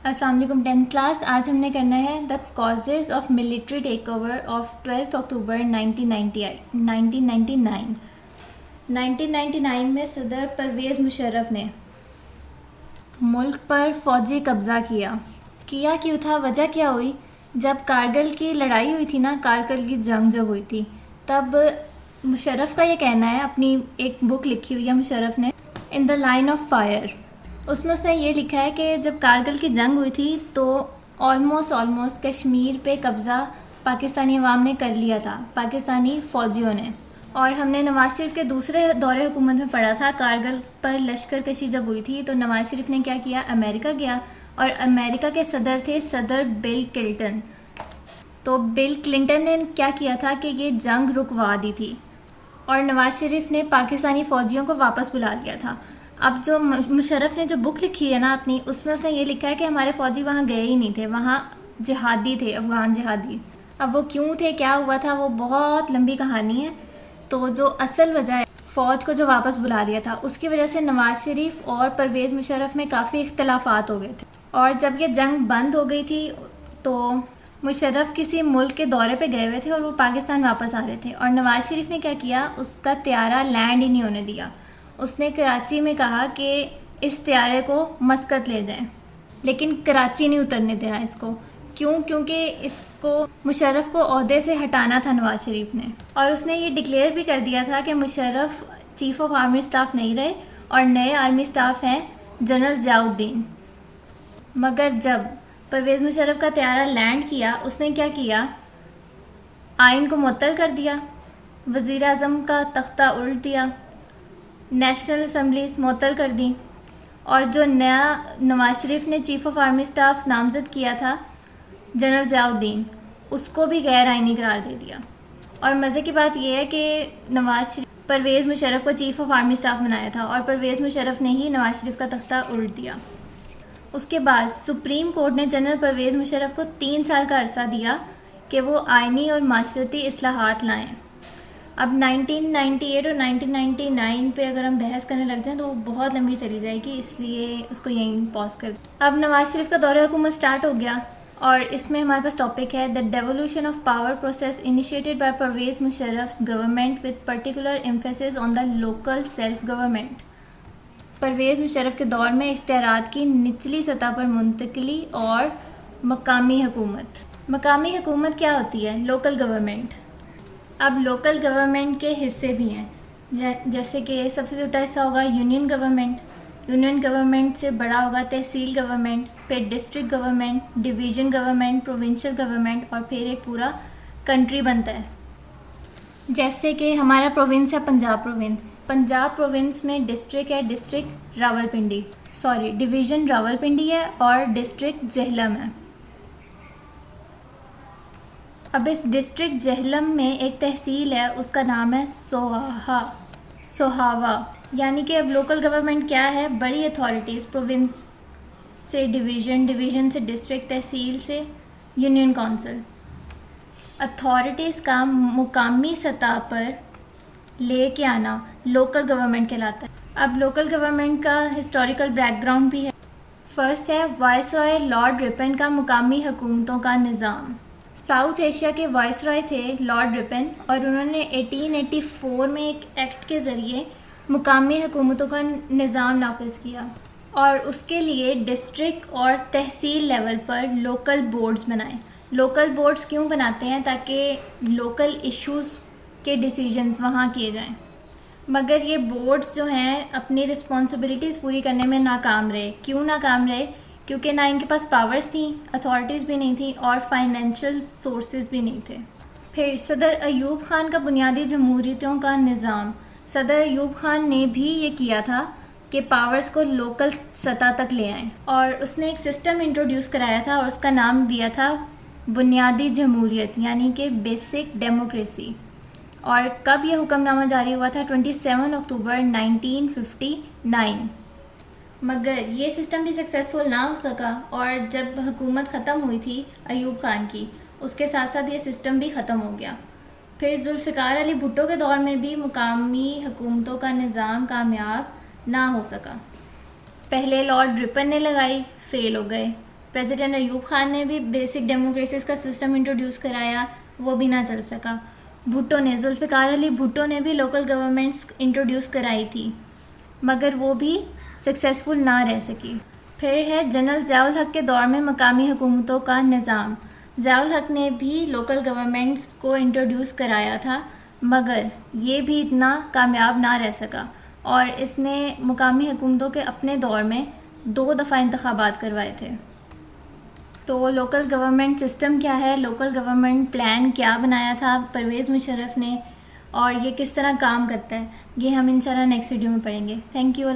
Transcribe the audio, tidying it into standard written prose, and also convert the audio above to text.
السلام علیکم 10th class. آج ہم نے کرنا ہے the causes of military take over of 12 اکتوبر 1999. 1999 میں صدر پرویز مشرف نے ملک پر فوجی قبضہ کیا کیوں تھا؟ وجہ کیا ہوئی؟ جب کارگل کی لڑائی ہوئی تھی نا، کارگل کی جنگ جب ہوئی تھی، تب مشرف کا یہ کہنا ہے، اپنی ایک بک لکھی ہوئی ہے مشرف نے، ان دا لائن آف فائر. اس میں اس نے یہ لکھا ہے کہ جب کارگل کی جنگ ہوئی تھی تو آلموسٹ کشمیر پہ قبضہ پاکستانی عوام نے کر لیا تھا، پاکستانی فوجیوں نے. اور ہم نے نواز شریف کے دوسرے دور حکومت میں پڑھا تھا، کارگل پر لشکر کشی جب ہوئی تھی تو نواز شریف نے کیا کیا، امریکہ گیا، اور امریکہ کے صدر تھے صدر بل کلنٹن. تو بل کلنٹن نے کیا کیا تھا کہ یہ جنگ رکوا دی تھی، اور نواز شریف نے پاکستانی فوجیوں کو واپس بلا لیا تھا. اب جو مشرف نے جو بک لکھی ہے نا اپنی، اس میں اس نے یہ لکھا ہے کہ ہمارے فوجی وہاں گئے ہی نہیں تھے، وہاں جہادی تھے، افغان جہادی. اب وہ کیوں تھے، کیا ہوا تھا، وہ بہت لمبی کہانی ہے. تو جو اصل وجہ ہے فوج کو جو واپس بلا دیا تھا، اس کی وجہ سے نواز شریف اور پرویز مشرف میں کافی اختلافات ہو گئے تھے. اور جب یہ جنگ بند ہو گئی تھی تو مشرف کسی ملک کے دورے پہ گئے ہوئے تھے اور وہ پاکستان واپس آ رہے تھے، اور نواز شریف نے کیا کیا، اس کا طیارہ لینڈ ہی نہیں ہونے دیا. اس نے کراچی میں کہا کہ اس طیارے کو مسقط لے جائیں، لیکن کراچی نہیں اترنے دینا اس کو. کیونکہ اس کو مشرف کو عہدے سے ہٹانا تھا نواز شریف نے. اور اس نے یہ ڈکلیئر بھی کر دیا تھا کہ Musharraf chief of army staff نہیں رہے اور نئے آرمی اسٹاف ہیں جنرل ضیاء الدین. مگر جب پرویز مشرف کا طیارہ لینڈ کیا، اس نے کیا کیا، آئین کو معطل کر دیا، وزیر اعظم کا تختہ الٹ دیا، نیشنل اسمبلیز معطل کر دی، اور جو نیا نواز شریف نے چیف آف آرمی اسٹاف نامزد کیا تھا جنرل ضیاء الدین، اس کو بھی غیر آئینی قرار دے دیا. اور مزے کی بات یہ ہے کہ نواز شریف پرویز مشرف کو چیف آف آرمی اسٹاف بنایا تھا، اور پرویز مشرف نے ہی نواز شریف کا تختہ الٹ دیا. اس کے بعد سپریم کورٹ نے جنرل پرویز مشرف کو 3 سال کا عرصہ دیا کہ وہ آئینی اور معاشرتی اصلاحات لائیں. اب 1998 اور 1999 پہ اگر ہم بحث کرنے لگ جائیں تو وہ بہت لمبی چلی جائے گی، اس لیے اس کو یہیں پاز کر دیں. اب نواز شریف کا دور حکومت سٹارٹ ہو گیا، اور اس میں ہمارے پاس ٹاپک ہے the devolution of power process initiated by Pervez Musharraf's government with particular emphasis on the local self government. Pervez Musharraf کے دور میں اختیارات کی نچلی سطح پر منتقلی اور مقامی حکومت. مقامی حکومت کیا ہوتی ہے؟ Local government. اب لوکل گورنمنٹ کے حصے بھی ہیں، جیسے کہ سب سے چھوٹا حصہ ہوگا یونین گورنمنٹ، یونین گورنمنٹ سے بڑا ہوگا تحصیل گورنمنٹ، پھر district government, division government, provincial government, اور پھر ایک پورا کنٹری بنتا ہے. جیسے کہ ہمارا پروونس ہے پنجاب پروونس میں ڈسٹرکٹ ہے، ڈسٹرکٹ راولپنڈی، ڈویژن راولپنڈی ہے، اور ڈسٹرکٹ جہلم ہے. اب اس ڈسٹرکٹ جہلم میں ایک تحصیل ہے، اس کا نام ہے سوہاوا. یعنی کہ اب لوکل گورنمنٹ کیا ہے، بڑی اتھارٹیز، پروونس سے ڈویژن، ڈویژن سے ڈسٹرکٹ، تحصیل سے یونین کونسل. اتھارٹیز کا مقامی سطح پر لے کے آنا لوکل گورنمنٹ کہلاتا ہے. اب لوکل گورنمنٹ کا ہسٹوریکل بیک گراؤنڈ بھی ہے. فرسٹ ہے وائس رائے لارڈ رپن کا مقامی حکومتوں کا نظام. ساؤتھ ایشیا کے وائس رائے تھے لارڈ رپن، اور انہوں نے 1884 میں ایک ایکٹ کے ذریعے مقامی حکومتوں کا نظام نافذ کیا، اور اس کے لیے ڈسٹرکٹ اور تحصیل لیول پر لوکل بورڈز بنائے. لوکل بورڈز کیوں بناتے ہیں؟ تاکہ لوکل ایشوز کے ڈیسیجنز وہاں کیے جائیں. مگر یہ بورڈز جو ہیں اپنی رسپانسبلٹیز پوری کرنے میں ناکام رہے. کیوں ناکام رہے؟ کیونکہ نہ ان کے پاس پاورز تھیں، اتھارٹیز بھی نہیں تھیں، اور فائنینشیل سورسز بھی نہیں تھے. پھر صدر ایوب خان کا بنیادی جمہوریتوں کا نظام. صدر ایوب خان نے بھی یہ کیا تھا کہ پاورز کو لوکل سطح تک لے آئیں، اور اس نے ایک سسٹم انٹروڈیوس کرایا تھا، اور اس کا نام دیا تھا بنیادی جمہوریت، یعنی کہ بیسک ڈیموکریسی. اور کب یہ حکم نامہ جاری ہوا تھا؟ 27 اکتوبر 1959. مگر یہ سسٹم بھی سکسیسفل نہ ہو سکا، اور جب حکومت ختم ہوئی تھی ایوب خان کی، اس کے ساتھ ساتھ یہ سسٹم بھی ختم ہو گیا. پھر ذوالفقار علی بھٹو کے دور میں بھی مقامی حکومتوں کا نظام کامیاب نہ ہو سکا. پہلے لارڈ رپن نے لگائی، فیل ہو گئے. پریزیڈنٹ ایوب خان نے بھی بیسک ڈیموکریسیز کا سسٹم انٹروڈیوس کرایا، وہ بھی نہ چل سکا۔ بھٹو نے، ذوالفقار علی بھٹو نے بھی لوکل گورنمنٹس انٹروڈیوس کرائی تھی، مگر وہ بھی سکسیزفل نہ رہ سکی۔ پھر ہے جنرل ضیاء الحق کے دور میں مقامی حکومتوں کا نظام۔ ضیاء الحق نے بھی لوکل گورنمنٹس کو انٹروڈیوس کرایا تھا، مگر یہ بھی اتنا کامیاب نہ رہ سکا، اور اس نے مقامی حکومتوں کے اپنے دور میں 2 دفعہ انتخابات کروائے تھے۔ تو لوکل گورنمنٹ سسٹم کیا ہے، لوکل گورنمنٹ پلان کیا بنایا تھا پرویز مشرف نے، اور یہ کس طرح کام کرتا ہے، یہ ہم انشاءاللہ نیکسٹ ویڈیو میں پڑھیں گے۔ Thank you.